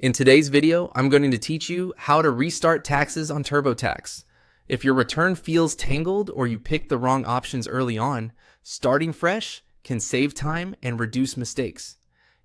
In today's video, I'm going to teach you how to restart taxes on TurboTax. If your return feels tangled or you picked the wrong options early on, starting fresh can save time and reduce mistakes.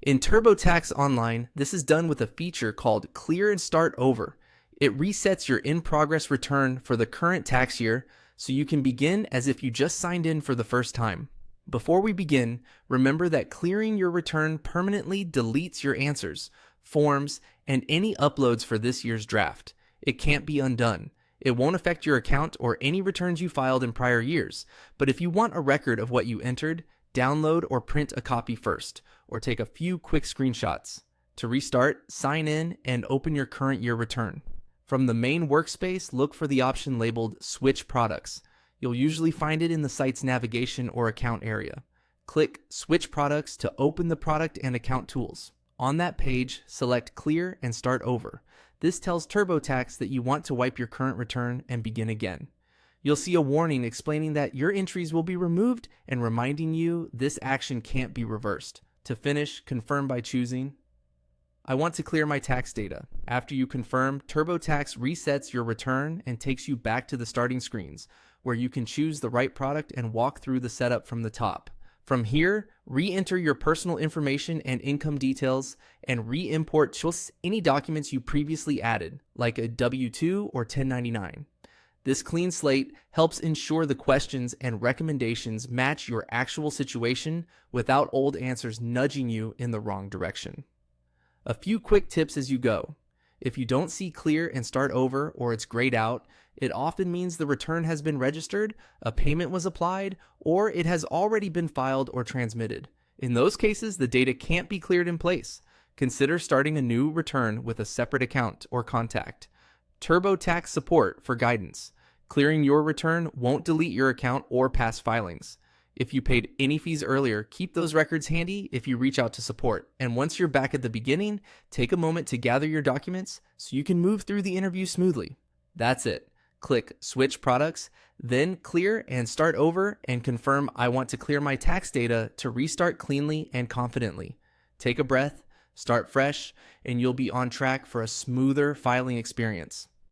In TurboTax Online, this is done with a feature called Clear and Start Over. It resets your in-progress return for the current tax year so you can begin as if you just signed in for the first time. Before we begin, remember that clearing your return permanently deletes your answers, forms, and any uploads for this year's draft. It can't be undone. It won't affect your account or any returns you filed in prior years, but if you want a record of what you entered, download or print a copy first, or take a few quick screenshots. To restart, sign in and open your current year return. From the main workspace, look for the option labeled Switch Products. You'll usually find it in the site's navigation or account area. Click Switch Products to open the product and account tools. On that page, select Clear and Start Over. This tells TurboTax that you want to wipe your current return and begin again. You'll see a warning explaining that your entries will be removed and reminding you this action can't be reversed. To finish, confirm by choosing I want to clear my tax data. After you confirm, TurboTax resets your return and takes you back to the starting screens, where you can choose the right product and walk through the setup from the top. From here, re-enter your personal information and income details and re-import just any documents you previously added, like a W-2 or 1099. This clean slate helps ensure the questions and recommendations match your actual situation without old answers nudging you in the wrong direction. A few quick tips as you go. If you don't see Clear and Start Over or it's grayed out, it often means the return has been registered, a payment was applied, or it has already been filed or transmitted. In those cases, the data can't be cleared in place. Consider starting a new return with a separate account or contact. TurboTax support for guidance. Clearing your return won't delete your account or past filings. If you paid any fees earlier, keep those records handy if you reach out to support. And once you're back at the beginning, take a moment to gather your documents so you can move through the interview smoothly. That's it. Click Switch Products, then Clear and Start Over and confirm I want to clear my tax data to restart cleanly and confidently. Take a breath, start fresh, and you'll be on track for a smoother filing experience.